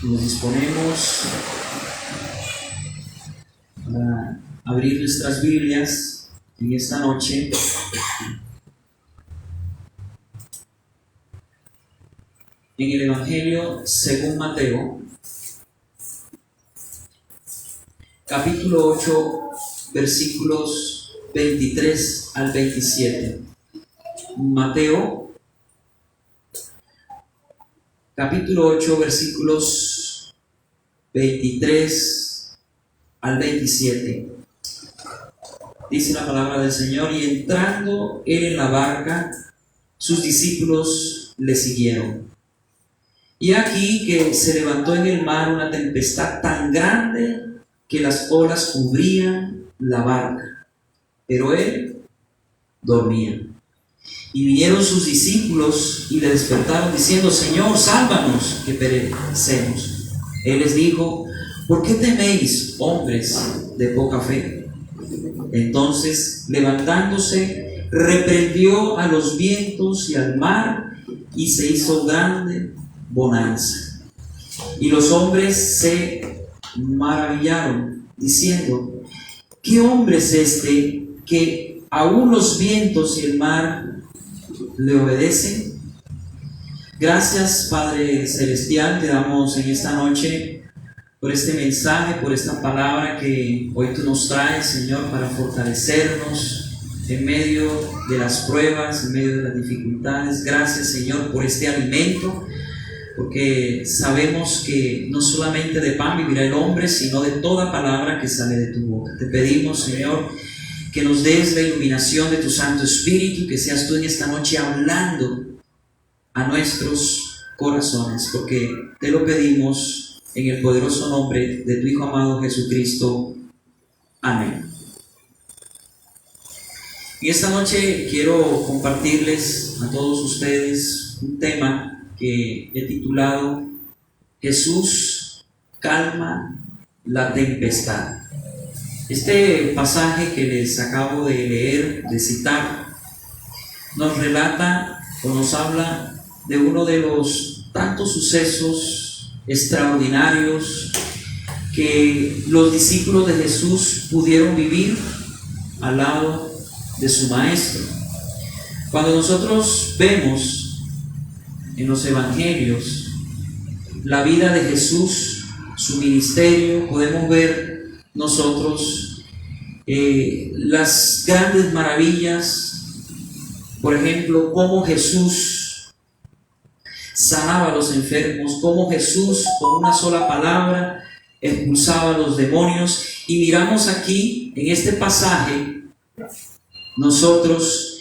Nos disponemos para abrir nuestras Biblias en esta noche en el Evangelio según Mateo, capítulo 8, versículos 23 al 27. Mateo, capítulo 8, versículos 23 al 27. Dice la palabra del Señor: y entrando él en la barca, sus discípulos le siguieron. Y aquí que se levantó en el mar una tempestad tan grande que las olas cubrían la barca, pero él dormía. Y vinieron sus discípulos y le despertaron diciendo: Señor, sálvanos, que perecemos. Él les dijo: ¿por qué teméis, hombres de poca fe? Entonces, levantándose, reprendió a los vientos y al mar, y se hizo grande bonanza. Y los hombres se maravillaron, diciendo: ¿qué hombre es este que aún los vientos y el mar le obedecen? Gracias, Padre Celestial, te damos en esta noche por este mensaje, por esta palabra que hoy tú nos traes, Señor, para fortalecernos en medio de las pruebas, en medio de las dificultades. Gracias, Señor, por este alimento, porque sabemos que no solamente de pan vivirá el hombre, sino de toda palabra que sale de tu boca. Te pedimos, Señor, que nos des la iluminación de tu Santo Espíritu, que seas tú en esta noche hablando a nuestros corazones, porque te lo pedimos en el poderoso nombre de tu Hijo amado Jesucristo. Amén. Y esta noche quiero compartirles a todos ustedes un tema que he titulado: Jesús calma la tempestad. Este pasaje que les acabo de leer, de citar, nos relata o nos habla de uno de los tantos sucesos extraordinarios que los discípulos de Jesús pudieron vivir al lado de su maestro. Cuando nosotros vemos en los evangelios la vida de Jesús, su ministerio, podemos ver nosotros las grandes maravillas. Por ejemplo, cómo Jesús sanaba a los enfermos, cómo Jesús con una sola palabra expulsaba a los demonios. Y miramos aquí en este pasaje nosotros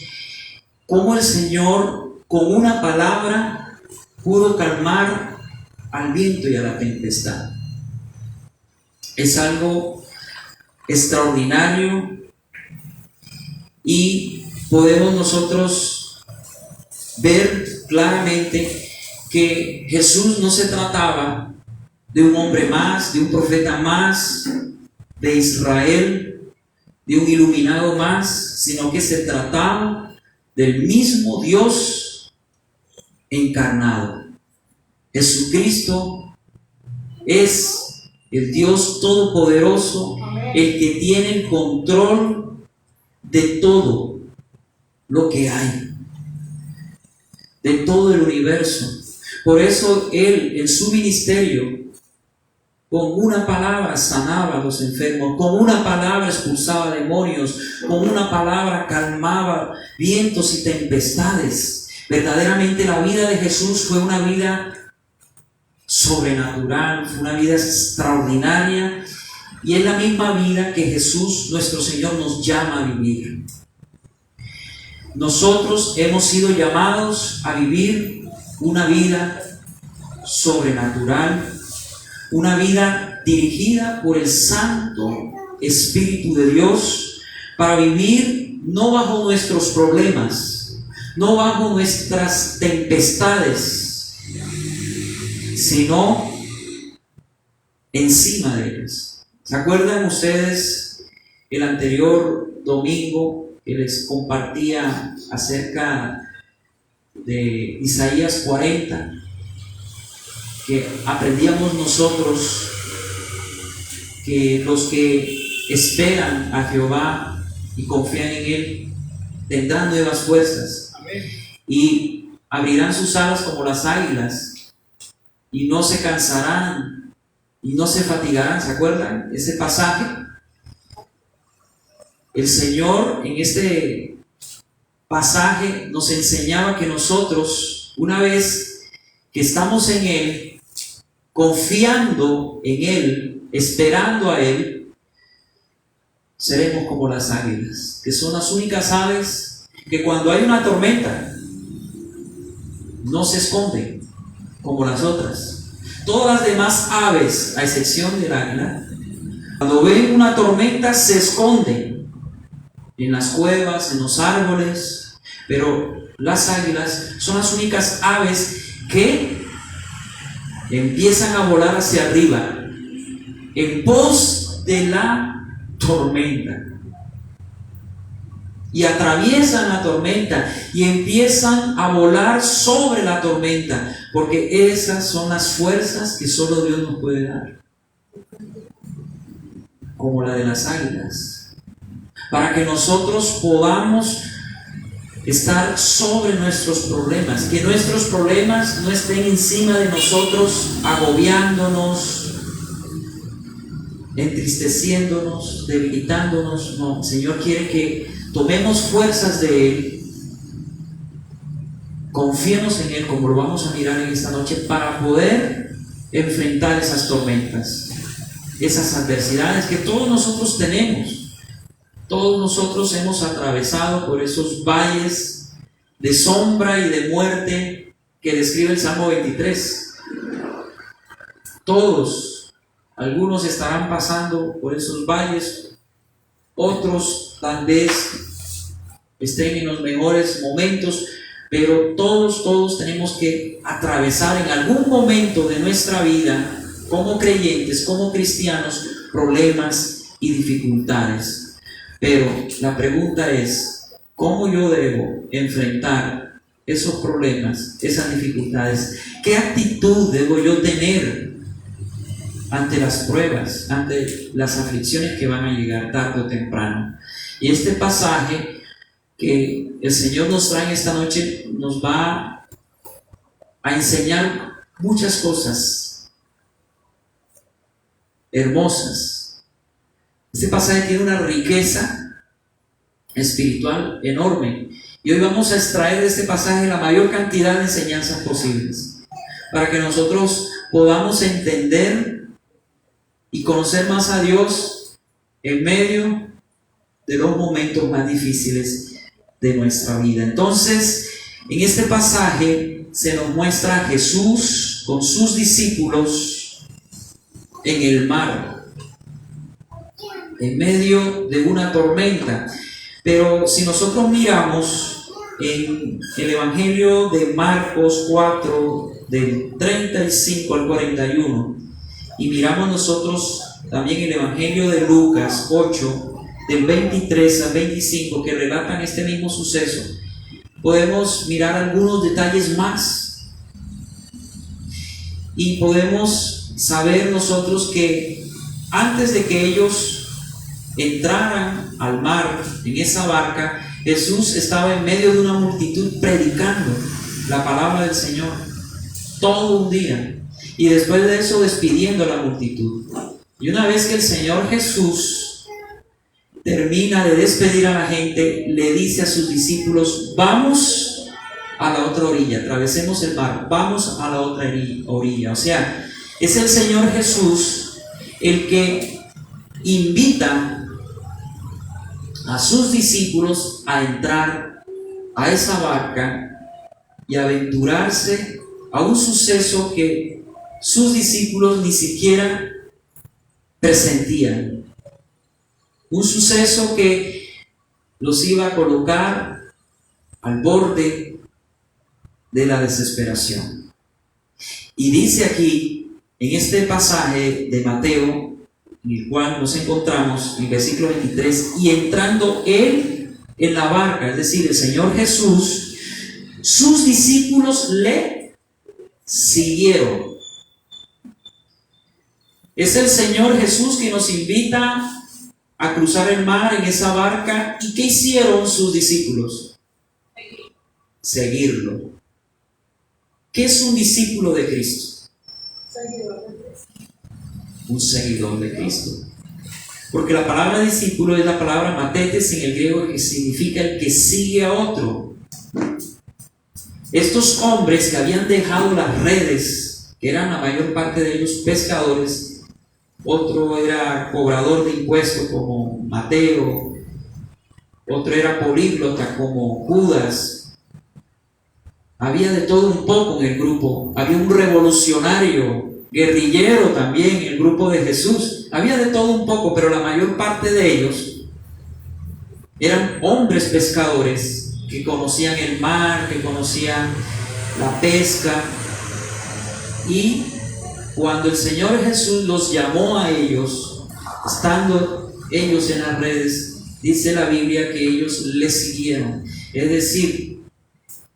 cómo el Señor con una palabra pudo calmar al viento y a la tempestad. Es algo extraordinario, y podemos nosotros ver claramente que Jesús no se trataba de un hombre más, de un profeta más, de Israel, de un iluminado más, sino que se trataba del mismo Dios encarnado. Jesucristo es el Dios todopoderoso, el que tiene el control de todo lo que hay, de todo el universo. Por eso Él, en su ministerio, con una palabra sanaba a los enfermos, con una palabra expulsaba demonios, con una palabra calmaba vientos y tempestades. Verdaderamente la vida de Jesús fue una vida sobrenatural, fue una vida extraordinaria, y es la misma vida que Jesús, nuestro Señor, nos llama a vivir. Nosotros hemos sido llamados a vivir una vida sobrenatural, una vida dirigida por el Santo Espíritu de Dios, para vivir no bajo nuestros problemas, no bajo nuestras tempestades, sino encima de ellas. ¿Se acuerdan ustedes el anterior domingo que les compartía acerca de Isaías 40? que aprendíamos nosotros, que los que esperan a Jehová y confían en Él tendrán nuevas fuerzas. Amén. Y abrirán sus alas como las águilas y no se cansarán y no se fatigarán. ¿Se acuerdan ese pasaje? El Señor en este pasaje nos enseñaba que nosotros, una vez que estamos en Él, confiando en Él, esperando a Él, seremos como las águilas, que son las únicas aves que cuando hay una tormenta no se esconden como las otras. Todas las demás aves, a excepción del águila, cuando ven una tormenta se esconden en las cuevas, en los árboles, pero las águilas son las únicas aves que empiezan a volar hacia arriba en pos de la tormenta y atraviesan la tormenta y empiezan a volar sobre la tormenta, porque esas son las fuerzas que solo Dios nos puede dar, como la de las águilas, para que nosotros podamos estar sobre nuestros problemas, que nuestros problemas no estén encima de nosotros, agobiándonos, entristeciéndonos, debilitándonos. No, el Señor quiere que tomemos fuerzas de Él, confiemos en Él, como lo vamos a mirar en esta noche, para poder enfrentar esas tormentas, esas adversidades que todos nosotros tenemos. Todos nosotros hemos atravesado por esos valles de sombra y de muerte que describe el Salmo 23. Todos, algunos estarán pasando por esos valles, otros tal vez estén en los mejores momentos, pero todos tenemos que atravesar en algún momento de nuestra vida, como creyentes, como cristianos, problemas y dificultades. Pero la pregunta es, ¿cómo yo debo enfrentar esos problemas, esas dificultades? ¿Qué actitud debo yo tener ante las pruebas, ante las aflicciones que van a llegar tarde o temprano? Y este pasaje que el Señor nos trae esta noche nos va a enseñar muchas cosas hermosas. Este pasaje tiene una riqueza espiritual enorme y hoy vamos a extraer de este pasaje la mayor cantidad de enseñanzas posibles para que nosotros podamos entender y conocer más a Dios en medio de los momentos más difíciles de nuestra vida. Entonces, en este pasaje se nos muestra a Jesús con sus discípulos en el mar, en medio de una tormenta. Pero si nosotros miramos en el Evangelio de Marcos 4, del 35 al 41, y miramos nosotros también el Evangelio de Lucas 8, del 23 al 25, que relatan este mismo suceso, podemos mirar algunos detalles más y podemos saber nosotros que antes de que ellos entraran al mar en esa barca, Jesús estaba en medio de una multitud predicando la palabra del Señor todo un día, y después de eso despidiendo a la multitud. Y una vez que el Señor Jesús termina de despedir a la gente, le dice a sus discípulos: vamos a la otra orilla, atravesemos el mar, vamos a la otra orilla. O sea, es el Señor Jesús el que invita a sus discípulos a entrar a esa barca y aventurarse a un suceso que sus discípulos ni siquiera presentían. Un suceso que los iba a colocar al borde de la desesperación. Y dice aquí, en este pasaje de Mateo, en el cual nos encontramos en el versículo 23, y entrando él en la barca, es decir, el Señor Jesús, sus discípulos le siguieron. Es el Señor Jesús que nos invita a cruzar el mar en esa barca. ¿Y qué hicieron sus discípulos? Seguirlo. ¿Qué es un discípulo de Cristo? Un seguidor de Cristo. Porque la palabra discípulo es la palabra matetes en el griego, que significa el que sigue a otro. Estos hombres que habían dejado las redes, que eran la mayor parte de ellos pescadores, otro era cobrador de impuestos como Mateo, otro era políglota como Judas. Había de todo un poco en el grupo. Había un revolucionario, guerrillero también en el grupo de Jesús. Había de todo un poco, pero la mayor parte de ellos eran hombres pescadores que conocían el mar, que conocían la pesca. Y cuando el Señor Jesús los llamó a ellos, estando ellos en las redes, dice la Biblia que ellos le siguieron. Es decir,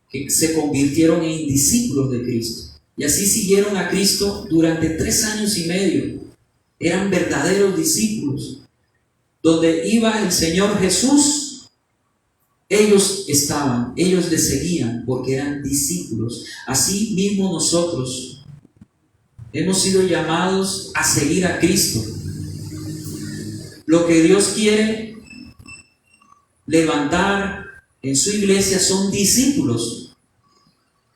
que se convirtieron en discípulos de Cristo. Y así siguieron a Cristo durante 3 años y medio. Eran verdaderos discípulos. Donde iba el Señor Jesús, ellos estaban, ellos le seguían porque eran discípulos. Así mismo nosotros hemos sido llamados a seguir a Cristo. Lo que Dios quiere levantar en su iglesia son discípulos,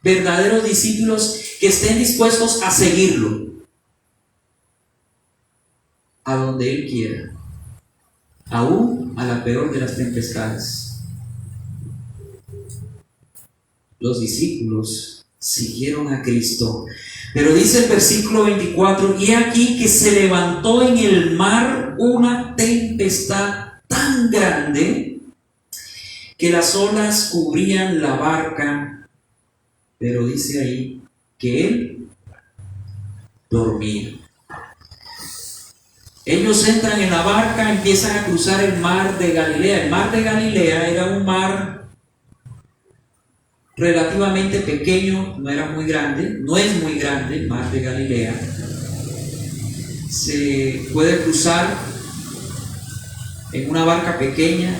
verdaderos discípulos que estén dispuestos a seguirlo a donde Él quiera, aún a la peor de las tempestades. Los discípulos siguieron a Cristo. Pero dice el versículo 24: y aquí que se levantó en el mar una tempestad tan grande que las olas cubrían la barca, pero dice ahí que Él dormía. Ellos entran en la barca, empiezan a cruzar el mar de Galilea. El mar de Galilea era un mar relativamente pequeño, no era muy grande, no es muy grande el mar de Galilea. Se puede cruzar en una barca pequeña,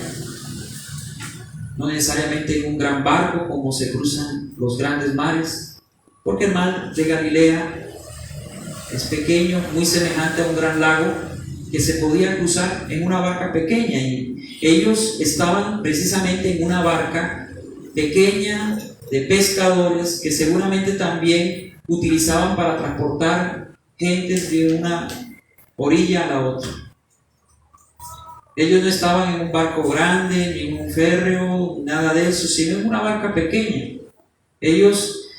no necesariamente en un gran barco como se cruzan los grandes mares, porque el mar de Galilea es pequeño, muy semejante a un gran lago que se podía cruzar en una barca pequeña, y ellos estaban precisamente en una barca pequeña de pescadores que seguramente también utilizaban para transportar gentes de una orilla a la otra. Ellos no estaban en un barco grande, ni en un férreo, nada de eso, sino en una barca pequeña. Ellos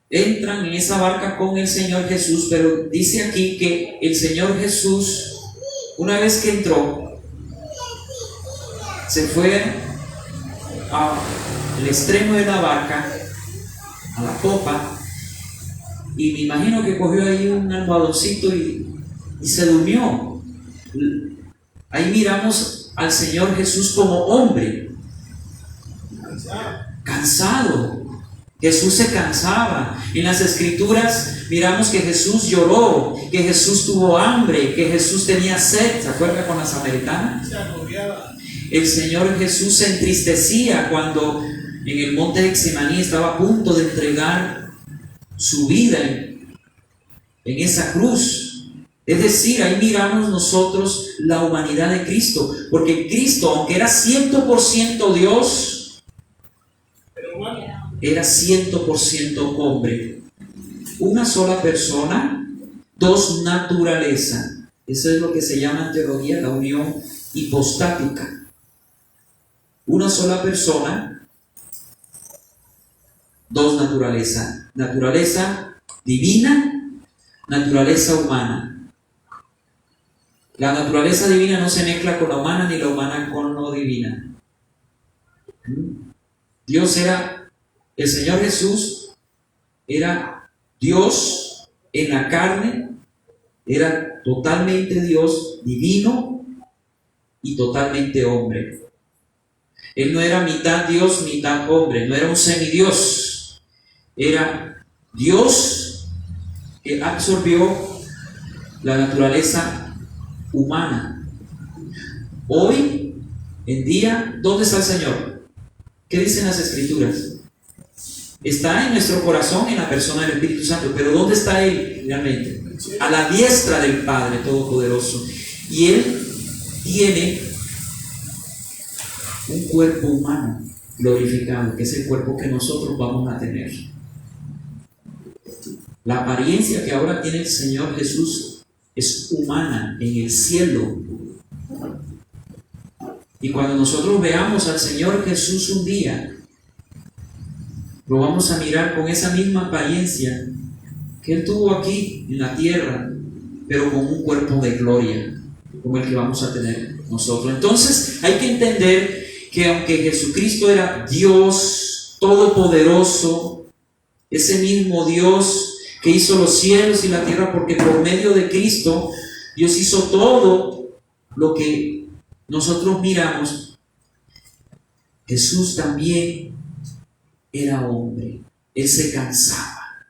entran en esa barca con el Señor Jesús, pero dice aquí que el Señor Jesús, una vez que entró, se fue al extremo de la barca, a la popa, y me imagino que cogió ahí un almohadoncito y se durmió. Ahí miramos al Señor Jesús como hombre, cansado. Jesús se cansaba. En las Escrituras miramos que Jesús lloró, que Jesús tuvo hambre, que Jesús tenía sed. ¿Se acuerda con la samaritana? El Señor Jesús se entristecía cuando en el monte de Getsemaní estaba a punto de entregar su vida en esa cruz. Es decir, ahí miramos nosotros la humanidad de Cristo, porque Cristo, aunque era 100% Dios, era 100% hombre. Una sola persona, dos naturalezas. Eso es lo que se llama en teología la unión hipostática. Una sola persona, dos naturalezas. Naturaleza divina, naturaleza humana. La naturaleza divina no se mezcla con la humana, ni la humana con lo divina. Dios era, el Señor Jesús era Dios en la carne, era totalmente Dios, divino y totalmente hombre. Él no era mitad Dios, mitad hombre, no era un semidios, era Dios que absorbió la naturaleza humana. Hoy en día, ¿dónde está el Señor? ¿Qué dicen las Escrituras? Está en nuestro corazón, en la persona del Espíritu Santo, pero ¿dónde está Él realmente? A la diestra del Padre Todopoderoso. Y Él tiene un cuerpo humano glorificado, que es el cuerpo que nosotros vamos a tener. La apariencia que ahora tiene el Señor Jesús es humana en el cielo. Y cuando nosotros veamos al Señor Jesús un día, lo vamos a mirar con esa misma apariencia que Él tuvo aquí en la tierra, pero con un cuerpo de gloria, como el que vamos a tener nosotros. Entonces hay que entender que aunque Jesucristo era Dios todopoderoso, ese mismo Dios que hizo los cielos y la tierra, porque por medio de Cristo Dios hizo todo lo que nosotros miramos, Jesús también era hombre. Él se cansaba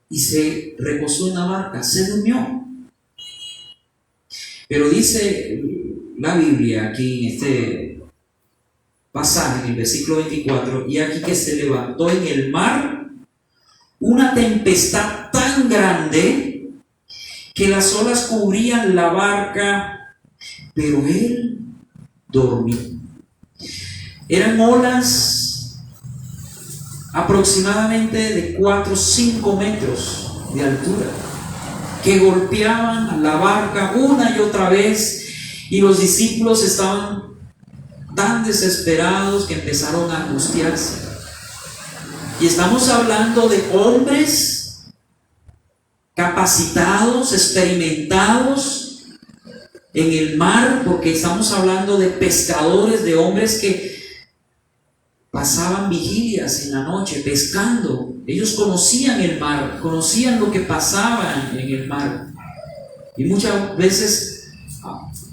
y se reposó en la barca, se durmió. Pero dice la Biblia aquí en este pasaje, en el versículo 24, y aquí que se levantó en el mar una tempestad tan grande que las olas cubrían la barca, pero él dormía. Eran olas aproximadamente de 4 o 5 metros de altura, que golpeaban la barca una y otra vez, y los discípulos estaban tan desesperados que empezaron a angustiarse. Y estamos hablando de hombres capacitados, experimentados en el mar, porque estamos hablando de pescadores, de hombres que pasaban vigilias en la noche pescando. Ellos conocían el mar, conocían lo que pasaba en el mar. Y muchas veces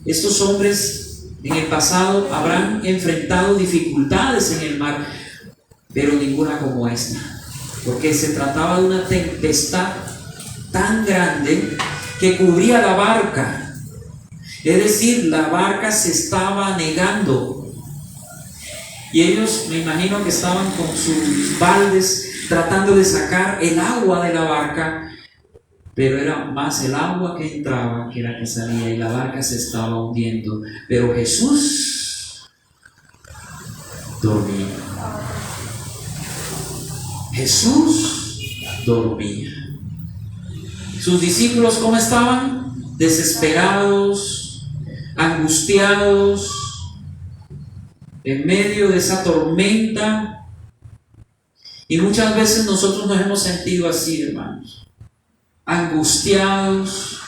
estos hombres en el pasado habrán enfrentado dificultades en el mar, pero ninguna como esta, porque se trataba de una tempestad tan grande que cubría la barca. Es decir, la barca se estaba anegando. Y ellos, me imagino que estaban con sus baldes tratando de sacar el agua de la barca, pero era más el agua que entraba que la que salía, y la barca se estaba hundiendo. Pero Jesús dormía. Jesús dormía. Sus discípulos, ¿cómo estaban? Desesperados, angustiados, en medio de esa tormenta. Y muchas veces nosotros nos hemos sentido así, hermanos, angustiados,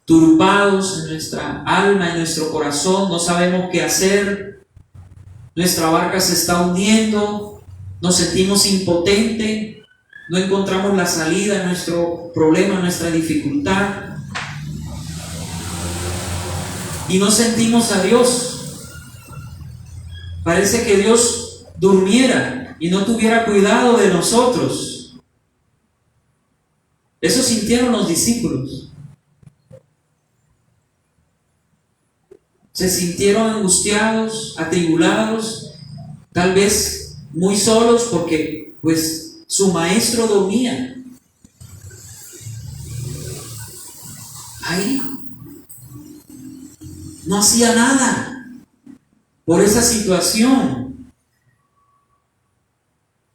turbados en nuestra alma, en nuestro corazón. No sabemos qué hacer. Nuestra barca se está hundiendo, nos sentimos impotentes, no encontramos la salida a nuestro problema, a nuestra dificultad, y no sentimos a Dios. Parece que Dios durmiera y no tuviera cuidado de nosotros. Eso sintieron los discípulos. Se sintieron angustiados, atribulados, tal vez muy solos, porque pues su maestro dormía. Ahí no hacía nada por esa situación.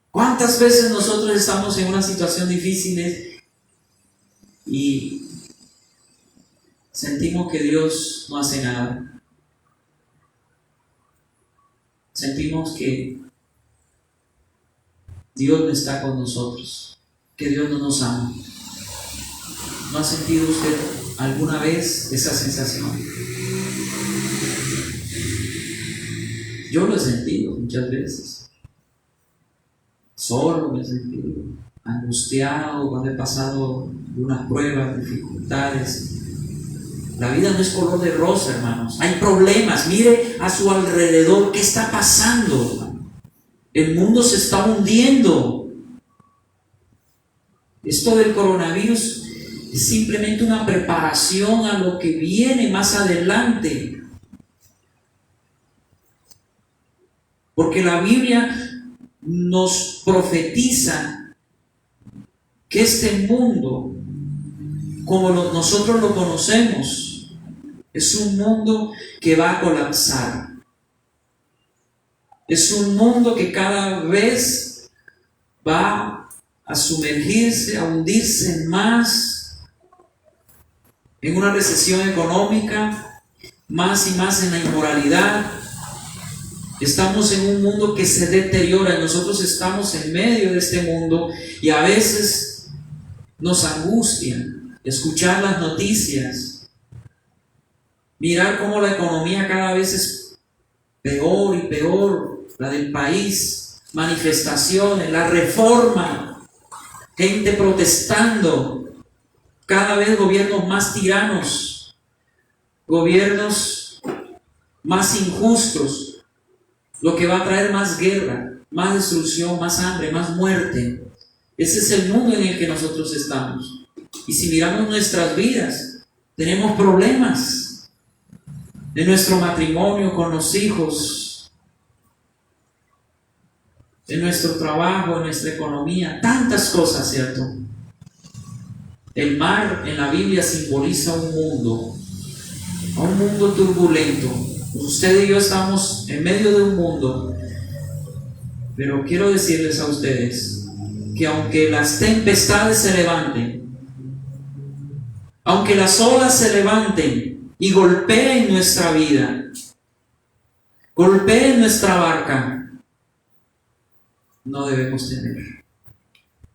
¿Cuántas veces nosotros estamos en una situación difícil y sentimos que Dios no hace nada? Sentimos que Dios no está con nosotros, que Dios no nos ama. ¿No ha sentido usted alguna vez esa sensación? Yo lo he sentido muchas veces. Solo me he sentido angustiado cuando he pasado unas pruebas, dificultades. La vida no es color de rosa, hermanos. Hay problemas. Mire a su alrededor qué está pasando, hermano. El mundo se está hundiendo. Esto del coronavirus es simplemente una preparación a lo que viene más adelante. Porque la Biblia nos profetiza que este mundo, como nosotros lo conocemos, es un mundo que va a colapsar. Es un mundo que cada vez va a sumergirse, a hundirse más en una recesión económica, más y más en la inmoralidad. Estamos en un mundo que se deteriora y nosotros estamos en medio de este mundo y a veces nos angustia escuchar las noticias, mirar cómo la economía cada vez es peor y peor, la del país, manifestaciones, la reforma, gente protestando, cada vez gobiernos más tiranos, gobiernos más injustos, lo que va a traer más guerra, más destrucción, más hambre, más muerte. Ese es el mundo en el que nosotros estamos. Y si miramos nuestras vidas, tenemos problemas en nuestro matrimonio, con los hijos, en nuestro trabajo, en nuestra economía, tantas cosas, ¿cierto? El mar en la Biblia simboliza un mundo turbulento. Usted y yo estamos en medio de un mundo, pero quiero decirles a ustedes que aunque las tempestades se levanten, aunque las olas se levanten y golpeen nuestra vida, golpeen nuestra barca, no debemos temer.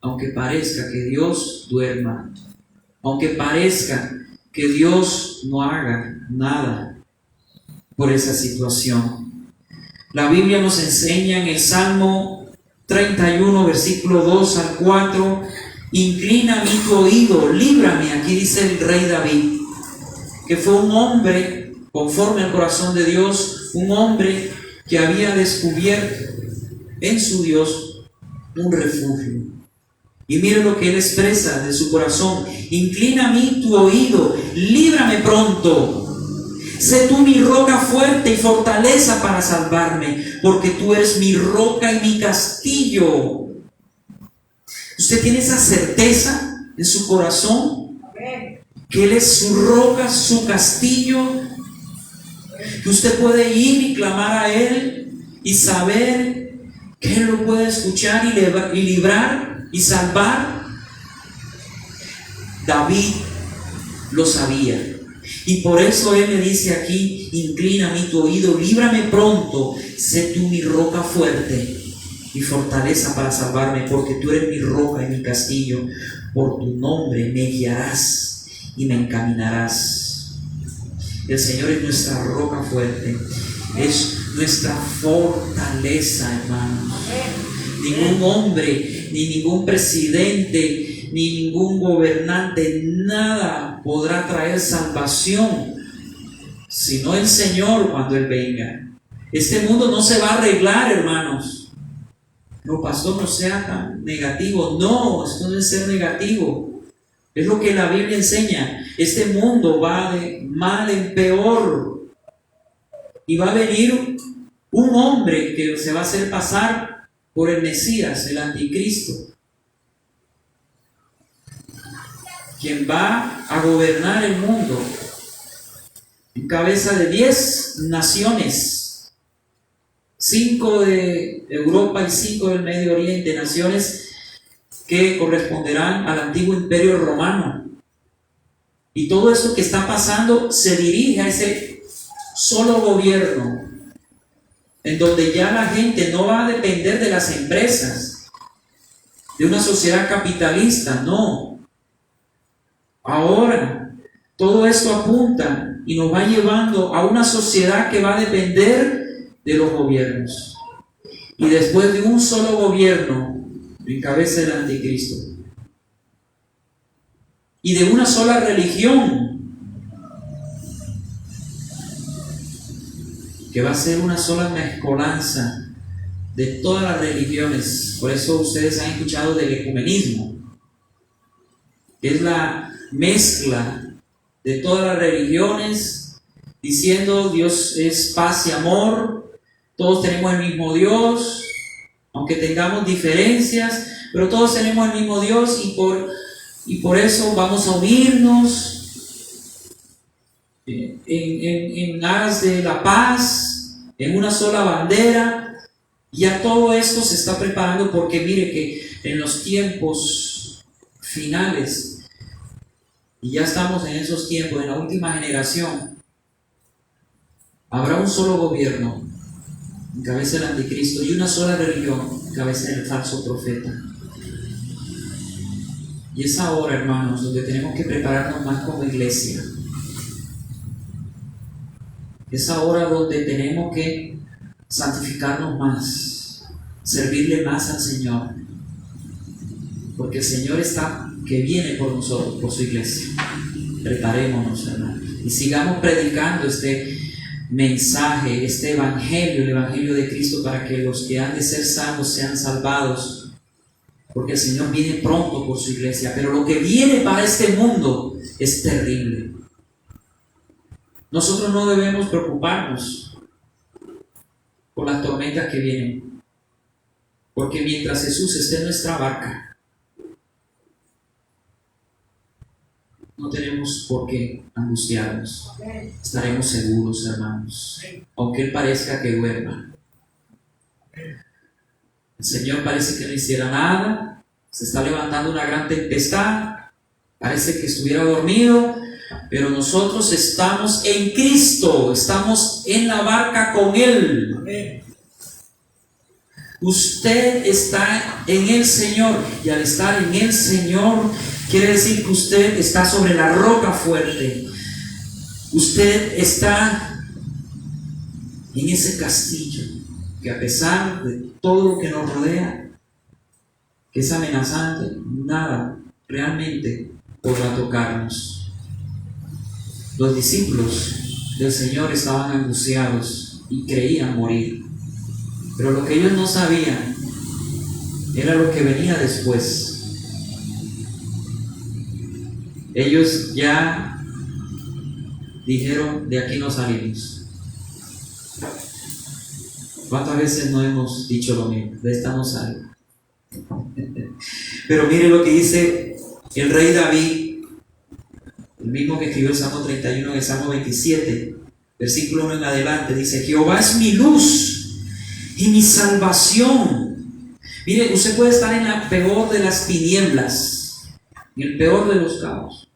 Aunque parezca que Dios duerma, aunque parezca que Dios no haga nada por esa situación. La Biblia nos enseña en el Salmo 31, versículo 2 al 4, inclina mi tu oído, líbrame, aquí dice el rey David, que fue un hombre conforme al corazón de Dios, un hombre que había descubierto en su Dios un refugio. Y mire lo que él expresa de su corazón: inclina a mí tu oído, líbrame pronto. Sé tú mi roca fuerte y fortaleza para salvarme, porque tú eres mi roca y mi castillo. ¿Usted tiene esa certeza en su corazón? Que Él es su roca, su castillo, que usted puede ir y clamar a Él y saber que Él lo puede escuchar y librar y salvar. David lo sabía. Y por eso Él le dice aquí: inclina a mí tu oído, líbrame pronto, sé tú mi roca fuerte y fortaleza para salvarme, porque tú eres mi roca y mi castillo, por tu nombre me guiarás y me encaminarás. El Señor es nuestra roca fuerte, es nuestra fortaleza, hermanos. Ningún hombre, ni ningún presidente, ni ningún gobernante, nada podrá traer salvación, sino el Señor cuando Él venga. Este mundo no se va a arreglar, hermanos. No, pastor, no sea tan negativo. No, esto no es ser negativo. Es lo que la Biblia enseña. Este mundo va de mal en peor. Y va a venir un hombre que se va a hacer pasar por el Mesías, el anticristo, quien va a gobernar el mundo en cabeza de 10 naciones, 5 de Europa y 5 del Medio Oriente, naciones que corresponderán al antiguo imperio romano. Y todo eso que está pasando se dirige a ese solo gobierno, en donde ya la gente no va a depender de las empresas, de una sociedad capitalista, no. Ahora, todo esto apunta y nos va llevando a una sociedad que va a depender de los gobiernos. Y después de un solo gobierno, encabeza el anticristo. Y de una sola religión, que va a ser una sola mezcolanza de todas las religiones. Por eso ustedes han escuchado del ecumenismo. que es la mezcla de todas las religiones, diciendo Dios es paz y amor, todos tenemos el mismo Dios, aunque tengamos diferencias, pero todos tenemos el mismo Dios y por eso vamos a unirnos en aras de la paz, en una sola bandera. Ya todo esto se está preparando porque mire que en los tiempos finales, y ya estamos en esos tiempos, en la última generación, habrá un solo gobierno en cabeza del anticristo y una sola religión en cabeza del falso profeta. Y es ahora, hermanos, donde tenemos que prepararnos más como iglesia. Es ahora donde tenemos que santificarnos más, servirle más al Señor, porque el Señor está que viene por nosotros, por su iglesia. Preparémonos, hermanos, y sigamos predicando este mensaje, este evangelio, el evangelio de Cristo, para que los que han de ser salvos sean salvados, porque el Señor viene pronto por su iglesia. Pero lo que viene para este mundo es terrible. Nosotros no debemos preocuparnos por las tormentas que vienen, porque mientras Jesús esté en nuestra barca, no tenemos por qué angustiarnos. Estaremos seguros, hermanos, aunque Él parezca que duerma. El Señor parece que no hiciera nada, se está levantando una gran tempestad, parece que estuviera dormido, pero nosotros estamos en Cristo, estamos en la barca con Él. Usted está en el Señor, y al estar en el Señor quiere decir que usted está sobre la roca fuerte. Usted está en ese castillo que, a pesar de todo lo que nos rodea, que es amenazante, nada realmente podrá tocarnos. Los discípulos del Señor estaban angustiados y creían morir, pero lo que ellos no sabían era lo que venía después. Ellos ya dijeron: de aquí no salimos. ¿Cuántas veces no hemos dicho lo mismo? De esta no salgo. Pero mire lo que dice el rey David, el mismo que escribió el Salmo 31 en el Salmo 27, versículo 1 en adelante. Dice: Jehová es mi luz y mi salvación. Mire, usted puede estar en la peor de las tinieblas, en el peor de los caos,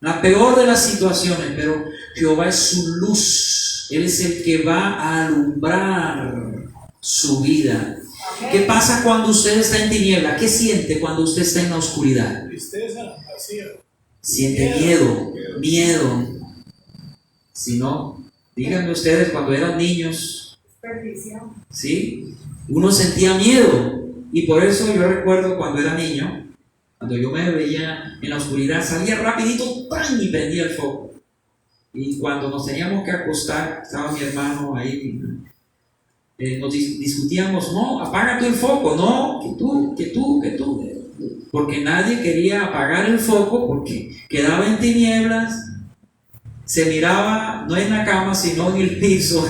la peor de las situaciones, pero Jehová es su luz. Él es el que va a alumbrar su vida. ¿Qué pasa cuando usted está en tiniebla? ¿Qué siente cuando usted está en la oscuridad? Tristeza, vacío. Siente miedo. Si no, díganme ustedes, cuando eran niños, ¿sí? Uno sentía miedo. Y por eso yo recuerdo cuando era niño, cuando yo me veía en la oscuridad, salía rapidito, ¡pam!, y prendía el foco. Y cuando nos teníamos que acostar, estaba mi hermano ahí, nos discutíamos: no, apaga tú el foco, no, que tú, porque nadie quería apagar el foco, porque quedaba en tinieblas, se miraba no en la cama, sino en el piso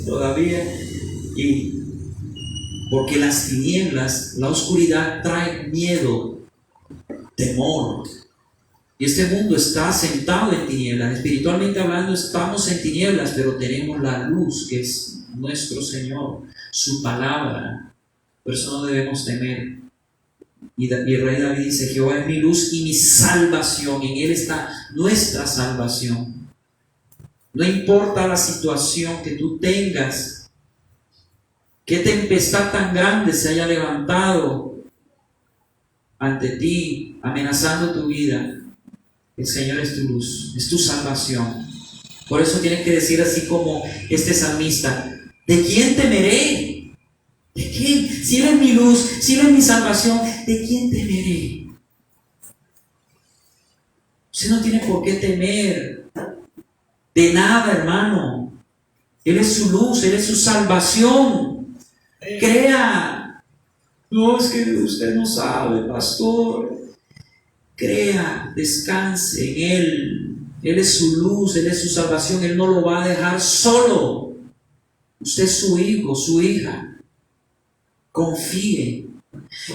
todavía, y porque las tinieblas, la oscuridad trae miedo, temor. Y este mundo está sentado en tinieblas. Espiritualmente hablando, estamos en tinieblas, pero tenemos la luz que es nuestro Señor, su palabra. Por eso no debemos temer. Y el rey David dice: Jehová es mi luz y mi salvación. En Él está nuestra salvación. No importa la situación que tú tengas, qué tempestad tan grande se haya levantado ante ti, amenazando tu vida, el Señor es tu luz, es tu salvación. Por eso tienes que decir así como este salmista: ¿de quién temeré? ¿De quién? Si Él es mi luz, si Él es mi salvación, ¿de quién temeré? Usted no tiene por qué temer de nada, hermano. Él es su luz, Él es su salvación. Crea. No, es que usted no sabe, pastor. crea, descanse en Él. Él es su luz, Él es su salvación, Él no lo va a dejar solo. Usted es su hijo, su hija. Confíe.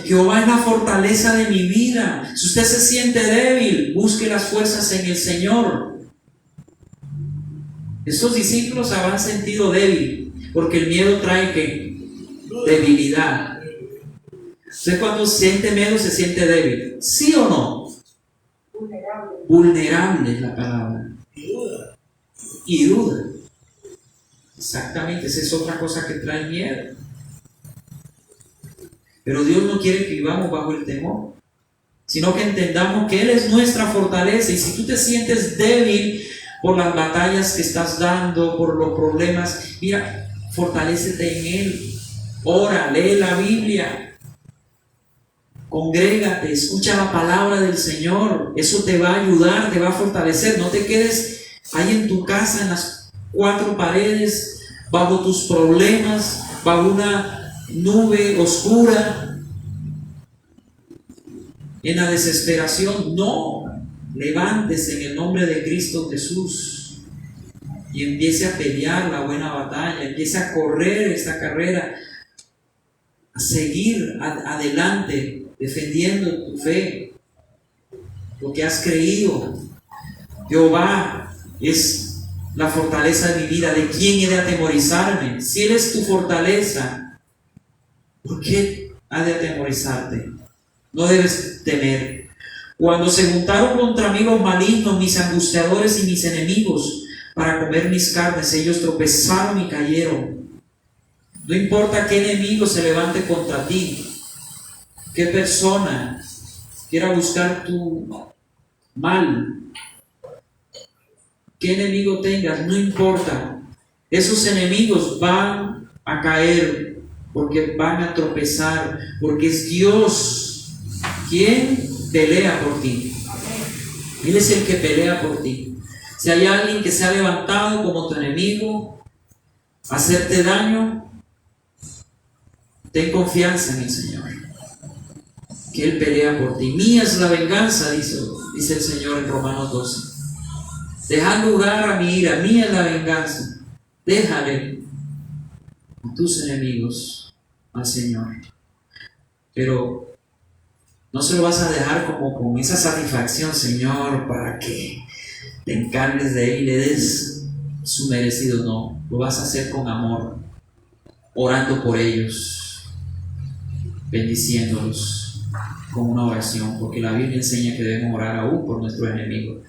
Jehová es la fortaleza de mi vida. Si usted se siente débil, busque las fuerzas en el Señor. Estos discípulos se habían sentido débil, porque el miedo trae ¿qué? Debilidad. Usted cuando siente miedo se siente débil, ¿sí o no? Vulnerable es la palabra. Y duda. Exactamente, esa es otra cosa que trae miedo. Pero Dios no quiere que vivamos bajo el temor, sino que entendamos que Él es nuestra fortaleza. Y si tú te sientes débil por las batallas que estás dando, por los problemas, mira, fortalécete en Él. Ora, lee la Biblia, congrégate, escucha la palabra del Señor. Eso te va a ayudar, te va a fortalecer. No te quedes ahí en tu casa, en las cuatro paredes, bajo tus problemas, bajo una nube oscura, en la desesperación. No, levántese en el nombre de Cristo Jesús y empiece a pelear la buena batalla, empiece a correr esta carrera, a seguir adelante defendiendo tu fe, lo que has creído. Jehová es la fortaleza de mi vida. ¿De quién he de atemorizarme? Si Él es tu fortaleza, ¿por qué ha de atemorizarte? No debes temer. Cuando se juntaron contra mí los malignos, mis angustiadores y mis enemigos, para comer mis carnes, ellos tropezaron y cayeron. No importa qué enemigo se levante contra ti, qué persona quiera buscar tu mal, qué enemigo tengas, no importa. Esos enemigos van a caer, porque van a tropezar, porque es Dios quien pelea por ti. Él es el que pelea por ti. Si hay alguien que se ha levantado como tu enemigo a hacerte daño, ten confianza en el Señor, que Él pelea por ti. Mía es la venganza, dice el Señor en Romanos 12. Deja lugar a mi ira, mía es la venganza. Déjale a tus enemigos al Señor. Pero no se lo vas a dejar como con esa satisfacción, Señor, para que te encargues de Él y le des su merecido. No, lo vas a hacer con amor, orando por ellos, bendiciéndolos con una oración, porque la Biblia enseña que debemos orar aún por nuestros enemigos.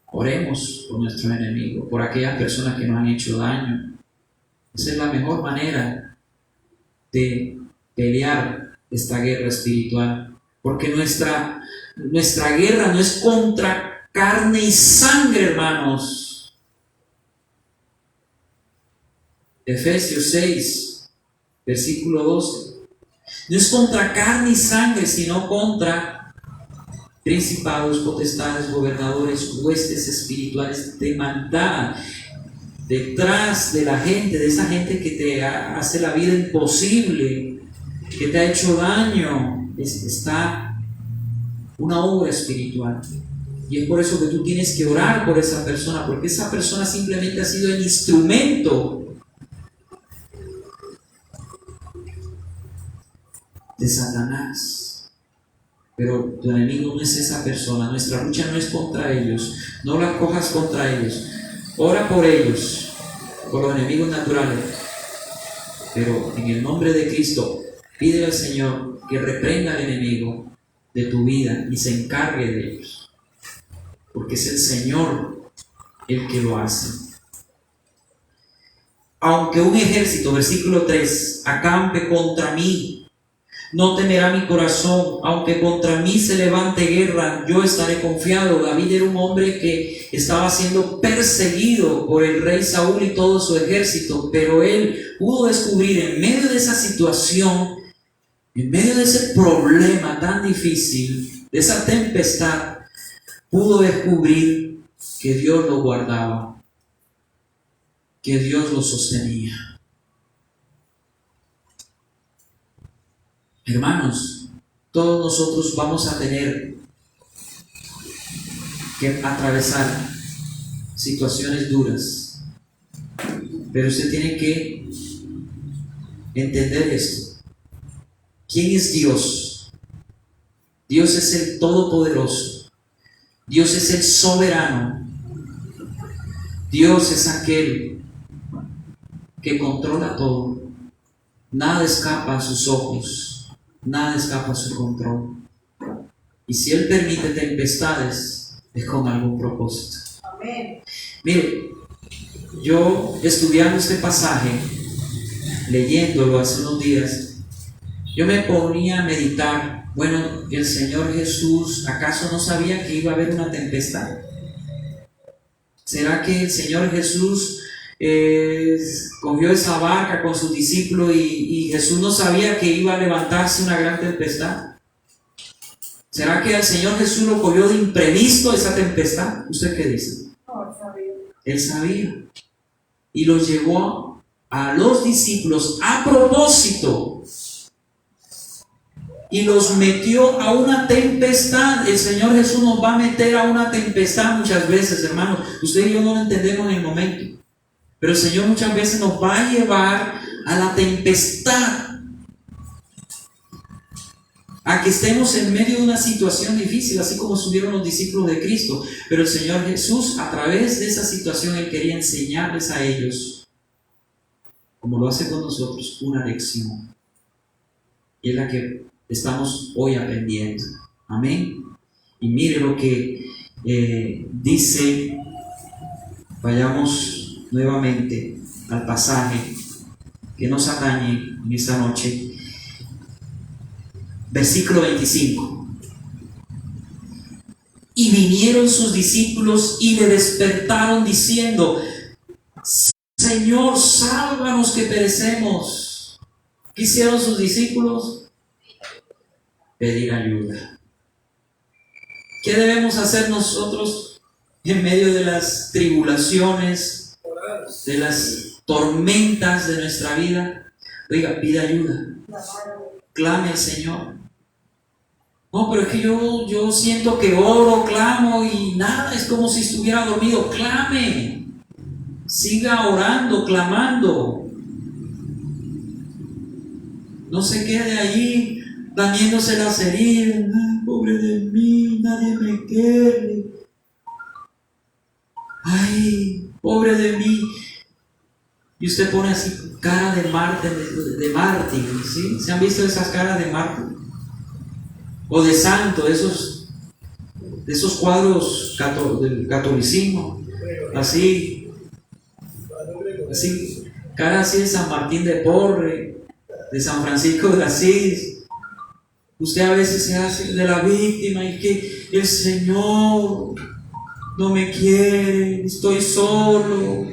Oremos por nuestros enemigos, por aquellas personas que nos han hecho daño. Esa es la mejor manera de pelear esta guerra espiritual, porque nuestra guerra no es contra carne y sangre, hermanos. Efesios 6, versículo 12. No es contra carne y sangre, sino contra principados, potestades, gobernadores, huestes espirituales de maldad. Detrás de la gente, de esa gente que te hace la vida imposible, que te ha hecho daño, está una obra espiritual. Y es por eso que tú tienes que orar por esa persona, porque esa persona simplemente ha sido el instrumento de Satanás. Pero tu enemigo no es esa persona. Nuestra lucha no es contra ellos. No la cojas contra ellos. Ora por ellos, por los enemigos naturales. Pero en el nombre de Cristo, pídele al Señor que reprenda al enemigo de tu vida y se encargue de ellos. Porque es el Señor el que lo hace. Aunque un ejército, versículo 3, acampe contra mí, no temerá mi corazón. Aunque contra mí se levante guerra, yo estaré confiado. David era un hombre que estaba siendo perseguido por el rey Saúl y todo su ejército, pero él pudo descubrir en medio de esa situación, en medio de ese problema tan difícil, de esa tempestad, pudo descubrir que Dios lo guardaba, que Dios lo sostenía. Hermanos, todos nosotros vamos a tener que atravesar situaciones duras. Pero usted tiene que entender esto. ¿Quién es Dios? Dios es el Todopoderoso. Dios es el soberano. Dios es aquel que controla todo. Nada escapa a sus ojos. Nada escapa a su control. Y si Él permite tempestades, es con algún propósito. Amén. Mire, yo estudiando este pasaje, leyéndolo hace unos días, yo me ponía a meditar. Bueno, el Señor Jesús, ¿acaso no sabía que iba a haber una tempestad? ¿Será que el Señor Jesús cogió esa barca con sus discípulos y Jesús no sabía que iba a levantarse una gran tempestad? ¿Será que el Señor Jesús lo cogió de imprevisto esa tempestad? ¿Usted qué dice? No, Él sabía. Y los llevó a los discípulos a propósito. Y los metió a una tempestad. El Señor Jesús nos va a meter a una tempestad muchas veces, hermanos. Usted y yo no lo entendemos en el momento. Pero el Señor muchas veces nos va a llevar a la tempestad. A que estemos en medio de una situación difícil, así como estuvieron los discípulos de Cristo. Pero el Señor Jesús, a través de esa situación, Él quería enseñarles a ellos, como lo hace con nosotros, una lección. Y es la que estamos hoy aprendiendo. Amén. Y mire lo que dice, vayamos nuevamente al pasaje que nos atañe en esta noche. Versículo 25. Y vinieron sus discípulos y le despertaron diciendo: Señor, sálvanos que perecemos. ¿Qué hicieron sus discípulos? Pedir ayuda. ¿Qué debemos hacer nosotros en medio de las tribulaciones, de las tormentas de nuestra vida? Oiga, pide ayuda. Clame al Señor. No, pero es que yo siento que oro, clamo y nada, es como si estuviera dormido. Clame. Siga orando, clamando. No se quede allí lamiéndose las heridas. Ay, pobre de mí, nadie me quiere. Ay, pobre de mí. Y usted pone así cara de mártir, ¿sí? ¿Se han visto esas caras de mártir? O de santo, de esos cuadros del catolicismo, así, cara así de San Martín de Porres, de San Francisco de Asís. Usted a veces se hace de la víctima y que el Señor no me quiere, estoy solo,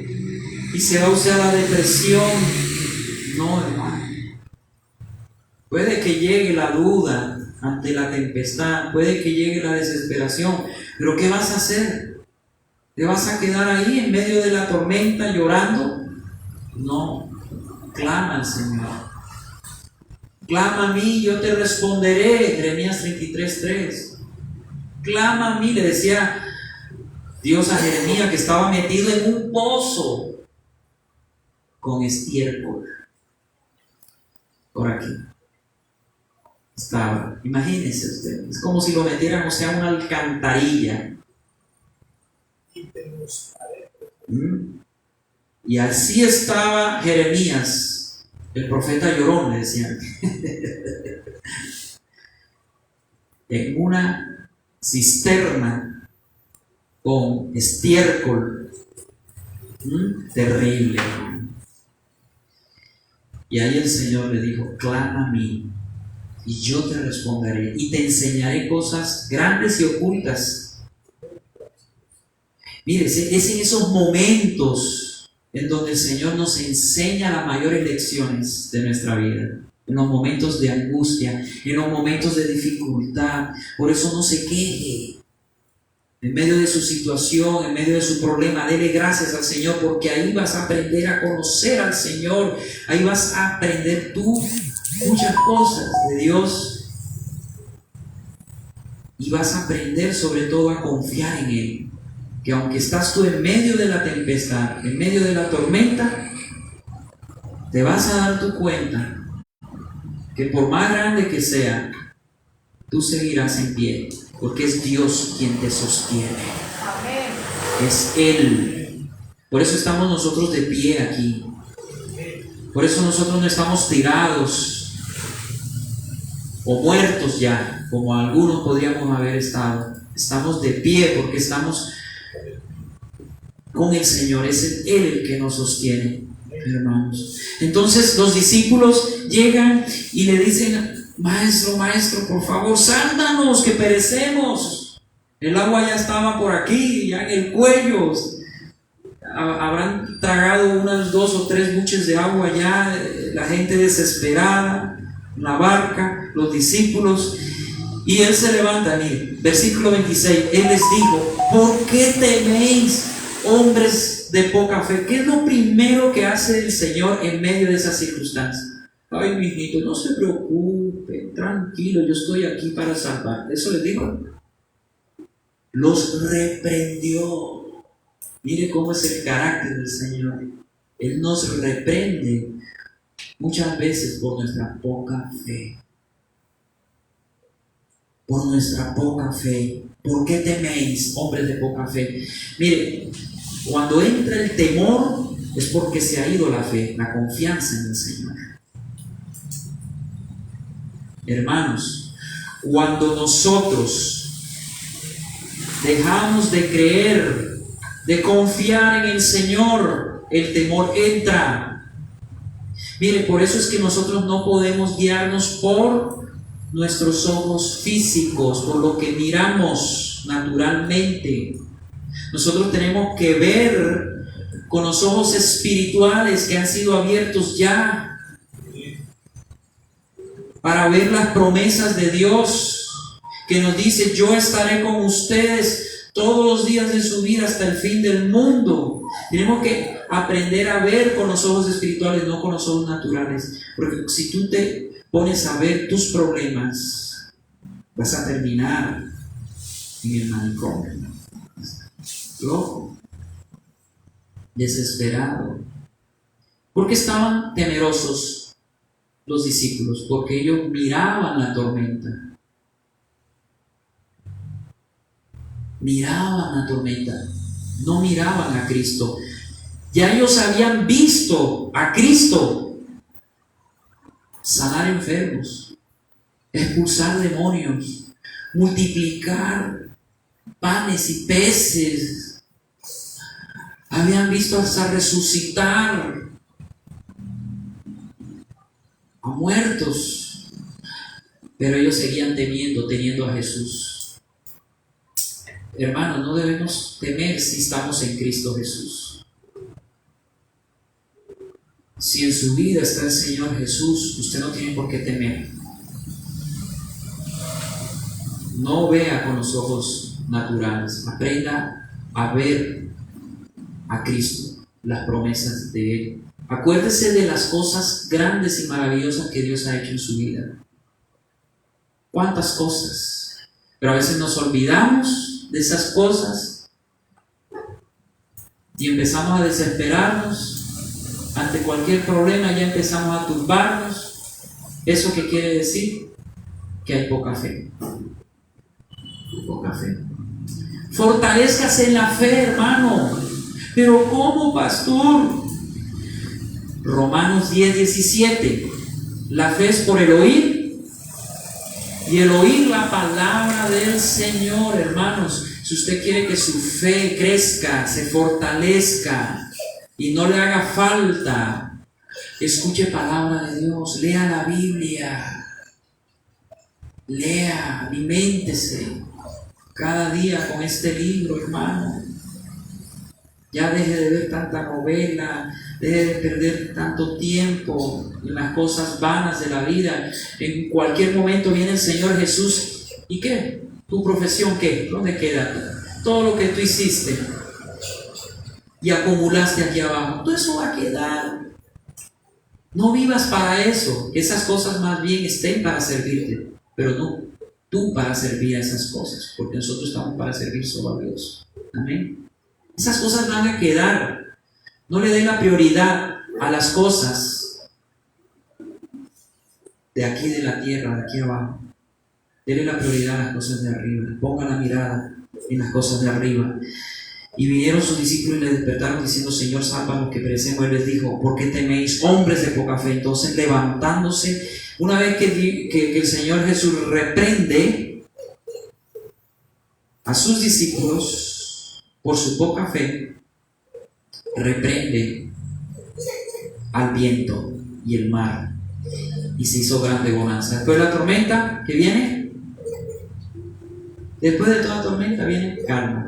y se va usted a la depresión. No, hermano. Puede que llegue la duda ante la tempestad, puede que llegue la desesperación, pero ¿qué vas a hacer? ¿Te vas a quedar ahí en medio de la tormenta llorando? No, clama al Señor. Clama a mí, yo te responderé. Jeremías 33:3. Clama a mí, le decía Dios a Jeremías, que estaba metido en un pozo con estiércol. Por aquí estaba, imagínense usted, es como si lo metiéramos a una alcantarilla. Y así estaba Jeremías, el profeta llorón, le decían, en una cisterna con estiércol. Terrible. Y ahí el Señor le dijo: clama a mí y yo te responderé y te enseñaré cosas grandes y ocultas. Mire, es en esos momentos en donde el Señor nos enseña las mayores lecciones de nuestra vida. En los momentos de angustia, en los momentos de dificultad. Por eso no se queje. En medio de su situación, en medio de su problema, dele gracias al Señor, porque ahí vas a aprender a conocer al Señor. Ahí vas a aprender tú muchas cosas de Dios. y vas a aprender sobre todo a confiar en Él. Que aunque estás tú en medio de la tempestad, en medio de la tormenta, te vas a dar tu cuenta que por más grande que sea, tú seguirás en pie, porque es Dios quien te sostiene. Amén. Es Él. Por eso estamos nosotros de pie aquí. Por eso nosotros no estamos tirados o muertos ya, como algunos podríamos haber estado. Estamos de pie porque estamos con el Señor. Es Él el que nos sostiene, hermanos. Entonces los discípulos llegan y le dicen: maestro, por favor, sálvanos, que perecemos. El agua ya estaba por aquí, ya en el cuello. Habrán tragado unas 2 o 3 buches de agua ya, la gente desesperada, la barca, los discípulos. Y Él se levanta, mire, versículo 26, Él les dijo: ¿por qué teméis, hombres de poca fe? ¿Qué es lo primero que hace el Señor en medio de esas circunstancias? Ay, mijito, no se preocupe, tranquilo, yo estoy aquí para salvar. Eso les dijo. Los reprendió. Mire cómo es el carácter del Señor. Él nos reprende muchas veces por nuestra poca fe. Por nuestra poca fe. ¿Por qué teméis, hombres de poca fe? Mire, cuando entra el temor es porque se ha ido la fe, la confianza en el Señor. Hermanos, cuando nosotros dejamos de creer, de confiar en el Señor, el temor entra. Mire, por eso es que nosotros no podemos guiarnos por nuestros ojos físicos, por lo que miramos naturalmente. Nosotros tenemos que ver con los ojos espirituales que han sido abiertos ya, para ver las promesas de Dios, que nos dice: yo estaré con ustedes todos los días de su vida hasta el fin del mundo. Tenemos que aprender a ver con los ojos espirituales, no con los ojos naturales. Porque si tú te pones a ver tus problemas, vas a terminar en el manicomio. Loco, desesperado. ¿Por qué estaban temerosos los discípulos? Porque ellos miraban la tormenta. Miraban la tormenta, no miraban a Cristo. Ya ellos habían visto a Cristo sanar enfermos, expulsar demonios, multiplicar panes y peces. Habían visto hasta resucitar a muertos, pero ellos seguían teniendo a Jesús. Hermanos, no debemos temer si estamos en Cristo Jesús. Si en su vida está el Señor Jesús, usted no tiene por qué temer. No vea con los ojos naturales. Aprenda a ver a Cristo, las promesas de Él. Acuérdese de las cosas grandes y maravillosas que Dios ha hecho en su vida. ¿Cuántas cosas? Pero a veces nos olvidamos de esas cosas y empezamos a desesperarnos ante cualquier problema. Ya empezamos a turbarnos. ¿Eso qué quiere decir? Que hay poca fe. Poca fe. Fortalézcase en la fe, hermano. Pero ¿cómo, pastor? Romanos 10:17. La fe es por el oír, y el oír la palabra del Señor. Hermanos, si usted quiere que su fe crezca, se fortalezca y no le haga falta, escuche palabra de Dios, lea la Biblia, lea, aliméntese cada día con este libro, hermano. Ya deje de ver tanta novela, deje de perder tanto tiempo en las cosas vanas de la vida. En cualquier momento viene el Señor Jesús. ¿Y qué? ¿Tu profesión qué? ¿Dónde queda? Todo lo que tú hiciste y acumulaste aquí abajo, todo eso va a quedar. No vivas para eso. Esas cosas más bien estén para servirte, pero no. tú para servir a esas cosas, porque nosotros estamos para servir solo a Dios. Amén. Esas cosas van a quedar. No le dé la prioridad a las cosas de aquí de la tierra, de aquí abajo. Dele la prioridad a las cosas de arriba. Ponga la mirada en las cosas de arriba. Y vinieron sus discípulos y le despertaron diciendo: Señor, sálvanos que perecemos. Él les dijo: ¿por qué teméis, hombres de poca fe? Entonces, levantándose, una vez que el Señor Jesús reprende a sus discípulos por su poca fe, reprende al viento y el mar, y se hizo grande bonanza. Después de la tormenta, ¿qué viene? Después de toda tormenta viene calma.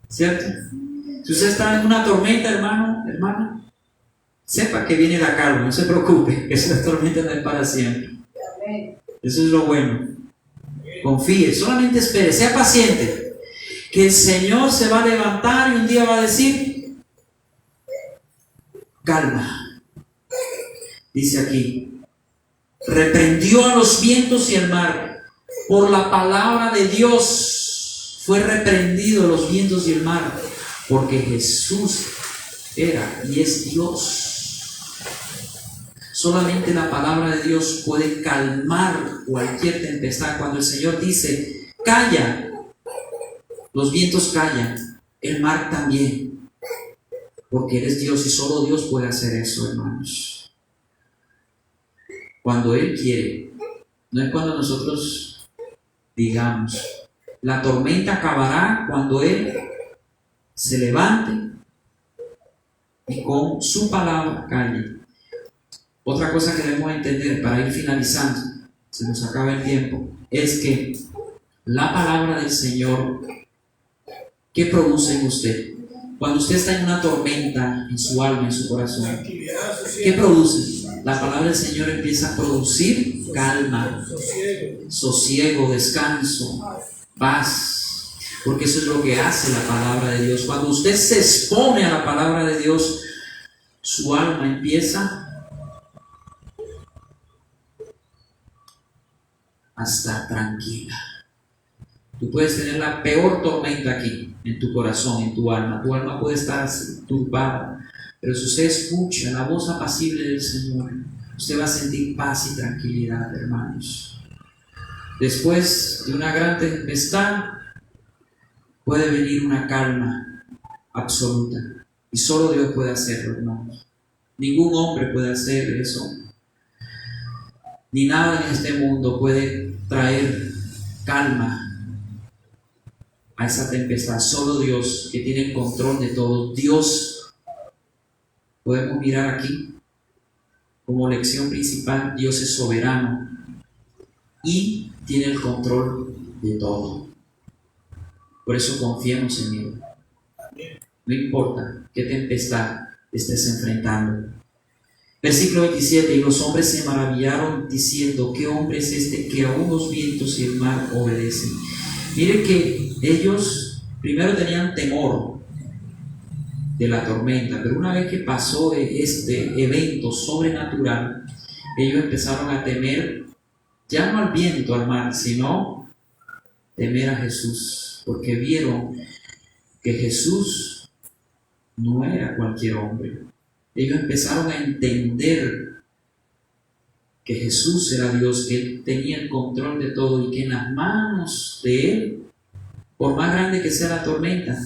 ¿Cierto? Si usted está en una tormenta, hermana, sepa que viene la calma, no se preocupe, que esa tormenta no es para siempre. Eso es lo bueno. Confíe, solamente espere, sea paciente, que el Señor se va a levantar y un día va a decir: calma. Dice aquí: reprendió a los vientos y al mar. Por la palabra de Dios fue reprendido los vientos y el mar, porque Jesús era y es Dios. Solamente la palabra de Dios puede calmar cualquier tempestad. Cuando el Señor dice: calla, los vientos callan, el mar también, porque Él es Dios y solo Dios puede hacer eso, hermanos. Cuando Él quiere, no es cuando nosotros digamos. La tormenta acabará cuando Él se levante y con su palabra calle. Otra cosa que debemos entender para ir finalizando, se nos acaba el tiempo, es que la palabra del Señor, ¿qué produce en usted? Cuando usted está en una tormenta en su alma, en su corazón, ¿qué produce? La palabra del Señor empieza a producir calma, sosiego, descanso, paz, porque eso es lo que hace la palabra de Dios. Cuando usted se expone a la palabra de Dios, su alma empieza a estar tranquila. Tú puedes tener la peor tormenta aquí, en tu corazón, en tu alma puede estar turbada, pero si usted escucha la voz apacible del Señor, usted va a sentir paz y tranquilidad, hermanos. Después de una gran tempestad puede venir una calma absoluta, y solo Dios puede hacerlo, hermanos. Ningún hombre puede hacer eso, ni nada en este mundo puede traer calma a esa tempestad. Solo Dios, que tiene el control de todo. Dios, podemos mirar aquí como lección principal: Dios es soberano y tiene el control de todo. Por eso confiemos en Él. No importa qué tempestad estés enfrentando. Versículo 27: y los hombres se maravillaron diciendo: ¿qué hombre es este que aún los vientos y el mar obedecen? Mire que ellos primero tenían temor de la tormenta, pero una vez que pasó este evento sobrenatural, ellos empezaron a temer, ya no al viento, al mar, sino temer a Jesús, porque vieron que Jesús no era cualquier hombre. Ellos empezaron a entender que Jesús era Dios, que Él tenía el control de todo y que en las manos de Él, por más grande que sea la tormenta,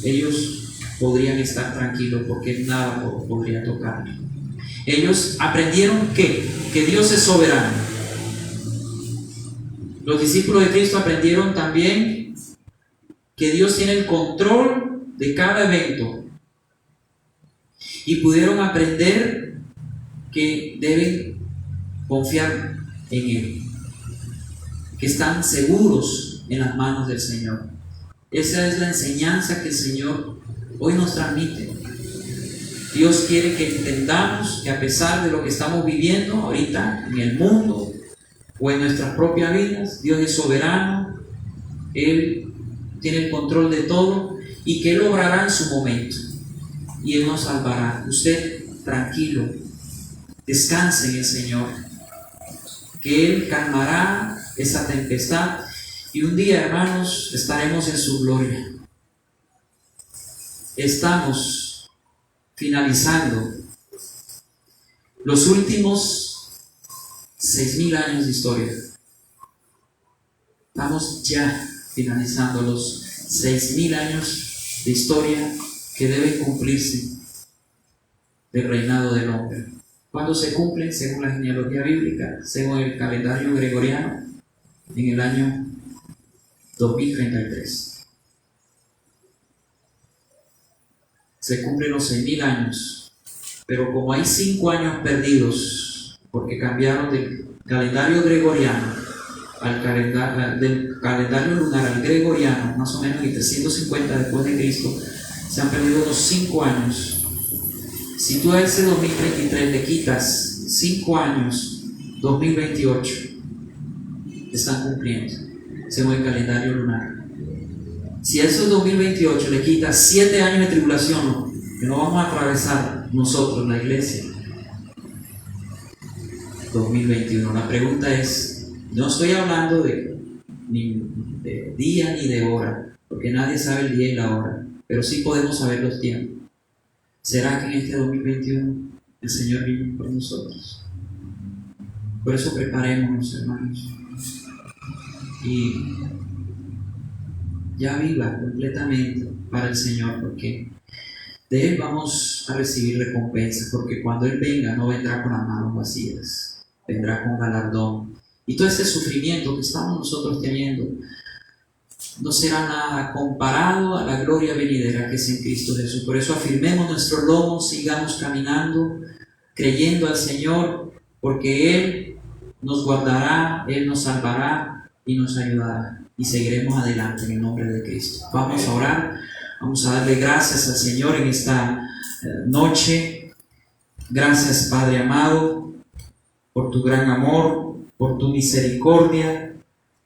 ellos podrían estar tranquilos porque nada podría tocar. Ellos aprendieron que Dios es soberano. Los discípulos de Cristo aprendieron también que Dios tiene el control de cada evento, y pudieron aprender que deben confiar en Él, que están seguros en las manos del Señor. Esa es la enseñanza que el Señor hoy nos transmite. Dios quiere que entendamos que a pesar de lo que estamos viviendo ahorita en el mundo o en nuestras propias vidas, Dios es soberano, Él tiene el control de todo y que Él obrará en su momento y Él nos salvará. Usted tranquilo, descanse en el Señor. que Él calmará esa tempestad y un día, hermanos, estaremos en su gloria. Estamos finalizando los últimos 6.000 años de historia. Estamos ya finalizando los 6.000 años de historia que deben cumplirse del reinado del hombre. ¿Cuándo se cumplen? Según la genealogía bíblica, según el calendario gregoriano, en el año 2033. Se cumplen los 6.000 años, pero como hay 5 años perdidos, porque cambiaron del calendario gregoriano del calendario lunar al gregoriano, más o menos en 350 después de Cristo, se han perdido unos 5 años. Si tú a ese 2023 le quitas 5 años, 2028 están cumpliendo según el calendario lunar. Si a esos 2028 le quitas 7 años de tribulación que no vamos a atravesar nosotros, la iglesia, 2021. La pregunta es, no estoy hablando ni de día ni de hora, porque nadie sabe el día y la hora, pero sí podemos saber los tiempos. ¿Será que en este 2021 el Señor viene por nosotros? Por eso preparémonos, hermanos, y ya viva completamente para el Señor, porque de Él vamos a recibir recompensa, porque cuando Él venga no vendrá con las manos vacías, vendrá con galardón. Y todo este sufrimiento que estamos nosotros teniendo no será nada comparado a la gloria venidera que es en Cristo Jesús. Por eso afirmemos nuestros lomos, sigamos caminando, creyendo al Señor, porque Él nos guardará, Él nos salvará y nos ayudará. Y seguiremos adelante en el nombre de Cristo. Vamos a orar, vamos a darle gracias al Señor en esta noche. Gracias, Padre amado, por tu gran amor, por tu misericordia,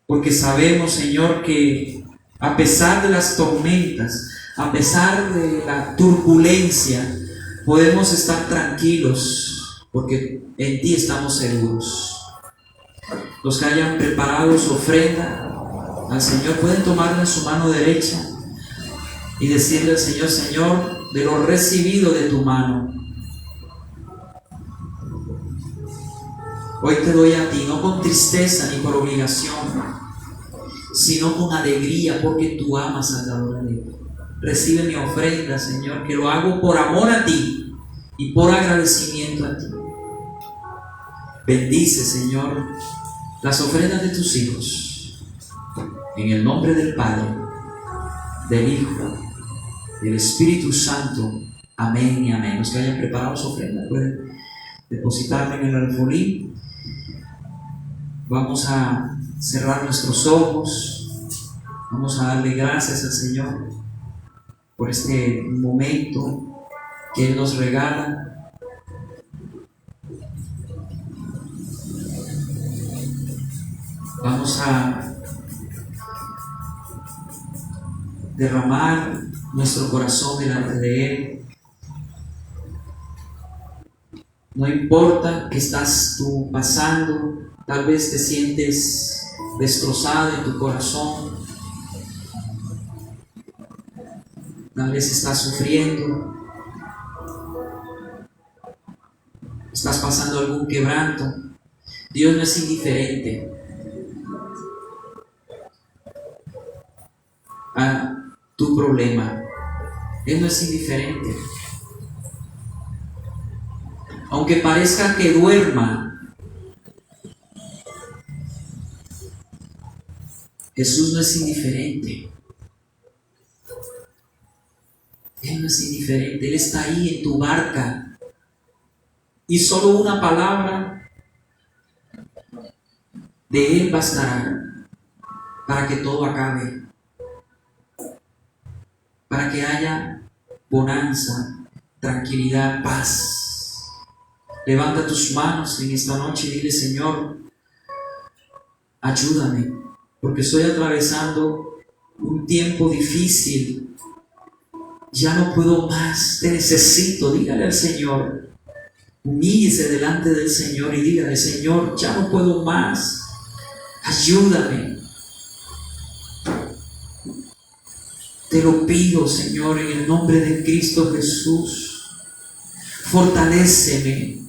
porque sabemos, Señor, que a pesar de las tormentas, a pesar de la turbulencia, podemos estar tranquilos, porque en ti estamos seguros. Los que hayan preparado su ofrenda al Señor pueden tomarla en su mano derecha y decirle al Señor: Señor, de lo recibido de tu mano, hoy te doy a ti, no con tristeza ni por obligación, sino con alegría, porque tú amas al dador alegre. Recibe mi ofrenda, Señor, que lo hago por amor a ti y por agradecimiento a ti. Bendice, Señor, las ofrendas de tus hijos, en el nombre del Padre, del Hijo, del Espíritu Santo. Amén y amén. Los que hayan preparado su ofrenda pueden depositarla en el alfolí. Vamos a cerrar nuestros ojos, vamos a darle gracias al Señor por este momento que Él nos regala. Vamos a derramar nuestro corazón delante de Él. No importa qué estás tú pasando, tal vez te sientes destrozado en tu corazón, tal vez estás sufriendo, estás pasando algún quebranto. Dios no es indiferente a tu problema. Él no es indiferente. Aunque parezca que duerma, Jesús no es indiferente. Él no es indiferente. Él está ahí en tu barca. Y solo una palabra de Él bastará para que todo acabe, para que haya bonanza, tranquilidad, paz. Levanta tus manos en esta noche y dile: Señor, ayúdame, porque estoy atravesando un tiempo difícil. Ya no puedo más, te necesito. Dígale al Señor. Humíllese delante del Señor y dígale: Señor, ya no puedo más, ayúdame. Te lo pido, Señor, en el nombre de Cristo Jesús. Fortaléceme,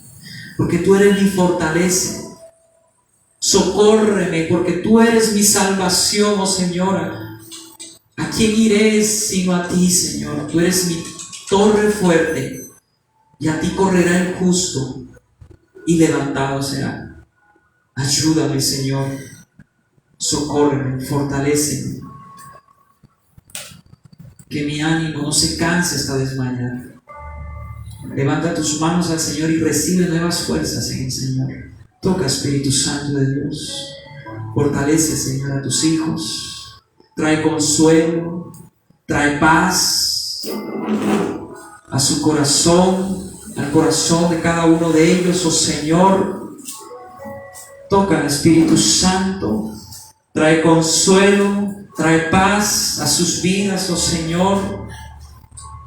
porque tú eres mi fortaleza. Socórreme, porque tú eres mi salvación, oh Señora. ¿A quién iré sino a ti, Señor? Tú eres mi torre fuerte, y a ti correrá el justo, y levantado será. Ayúdame, Señor. Socórreme, fortaléceme. Que mi ánimo no se canse hasta desmayar. Levanta tus manos al Señor y recibe nuevas fuerzas en el Señor. Toca, Espíritu Santo de Dios. Fortalece, Señor, a tus hijos. Trae consuelo, trae paz a su corazón, al corazón de cada uno de ellos, oh Señor. Toca, Espíritu Santo. Trae consuelo, trae paz a sus vidas, oh Señor.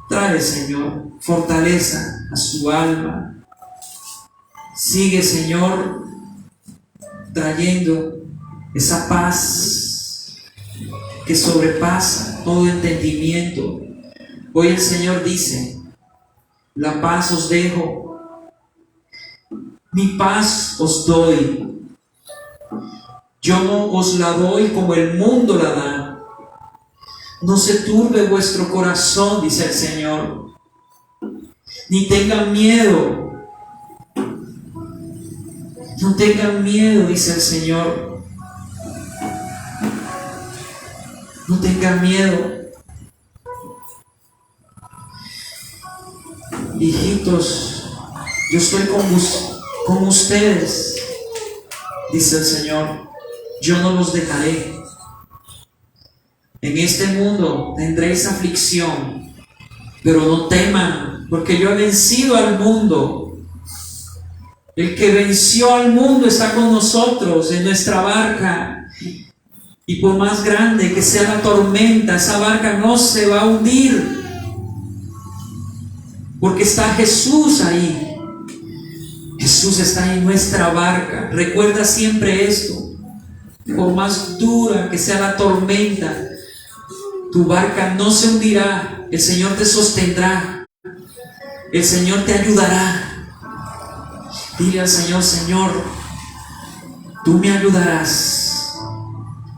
Trae, Señor, fortaleza a su alma. Sigue, Señor, trayendo esa paz que sobrepasa todo entendimiento. Hoy el Señor dice: la paz os dejo, mi paz os doy. Yo no os la doy como el mundo la da. No se turbe vuestro corazón, dice el Señor, ni tengan miedo. No tengan miedo, dice el Señor. No tengan miedo. Hijitos, yo estoy con ustedes, dice el Señor. Yo no los dejaré. En este mundo tendréis aflicción, pero no teman, porque yo he vencido al mundo. El que venció al mundo está con nosotros en nuestra barca. Y por más grande que sea la tormenta, esa barca no se va a hundir, porque está Jesús ahí. Jesús está en nuestra barca. Recuerda siempre esto. Por más dura que sea la tormenta, tu barca no se hundirá. El Señor te sostendrá. El Señor te ayudará. Dile al Señor: Señor, tú me ayudarás,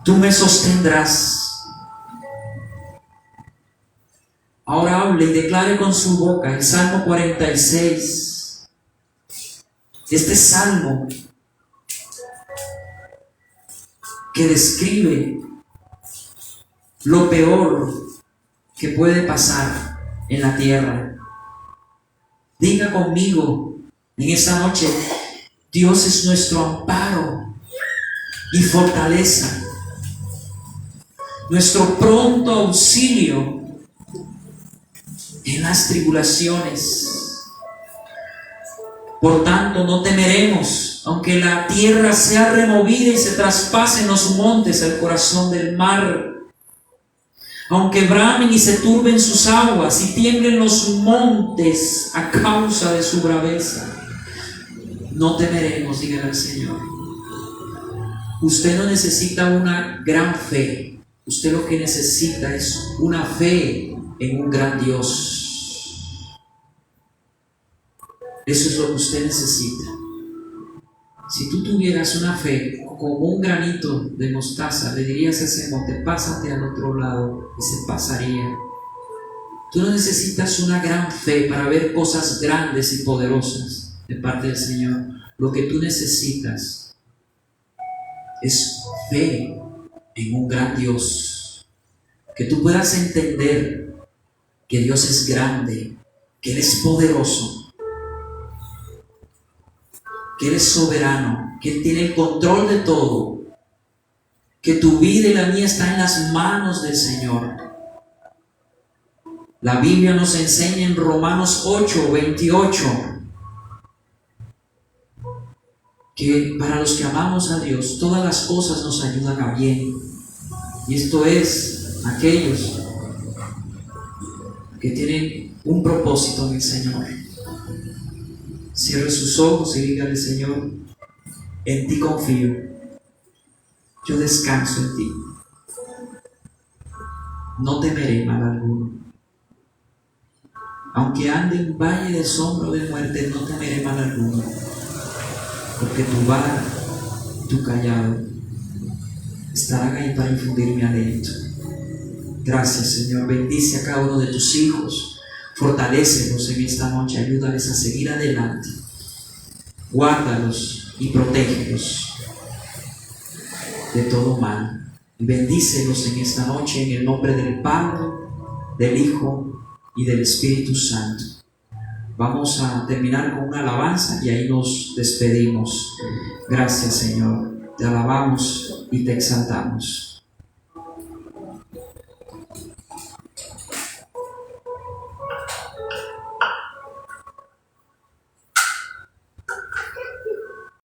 tú me sostendrás. Ahora hable y declare con su boca el Salmo 46. Este salmo que describe lo peor que puede pasar en la tierra. Diga conmigo en esta noche: Dios es nuestro amparo y fortaleza, nuestro pronto auxilio en las tribulaciones. Por tanto, no temeremos, aunque la tierra sea removida y se traspasen los montes al corazón del mar, aunque bramen y se turben sus aguas y tiemblen los montes a causa de su braveza. No temeremos, dígale al Señor. Usted no necesita una gran fe. Usted lo que necesita es una fe en un gran Dios. Eso es lo que usted necesita. Si tú tuvieras una fe como un granito de mostaza, le dirías a ese monte: pásate al otro lado, y se pasaría. Tú no necesitas una gran fe para ver cosas grandes y poderosas de parte del Señor. Lo que tú necesitas es fe en un gran Dios. Que tú puedas entender que Dios es grande, que Él es poderoso, que Él es soberano, que Él tiene el control de todo, que tu vida y la mía está en las manos del Señor. La Biblia nos enseña en Romanos 8:28 que para los que amamos a Dios, todas las cosas nos ayudan a bien. Y esto es aquellos que tienen un propósito en el Señor. Cierre sus ojos y dígale: Señor, en ti confío, yo descanso en ti, no temeré mal alguno. Aunque ande en valle de sombra o de muerte, no temeré mal alguno, porque tu vara, tu callado, estarán ahí para infundirme aliento. Gracias, Señor. Bendice a cada uno de tus hijos, fortalécelos en esta noche, ayúdales a seguir adelante, guárdalos y protégelos de todo mal. Y bendícelos en esta noche en el nombre del Padre, del Hijo y del Espíritu Santo. Vamos a terminar con una alabanza y ahí nos despedimos. Gracias, Señor. Te alabamos y te exaltamos.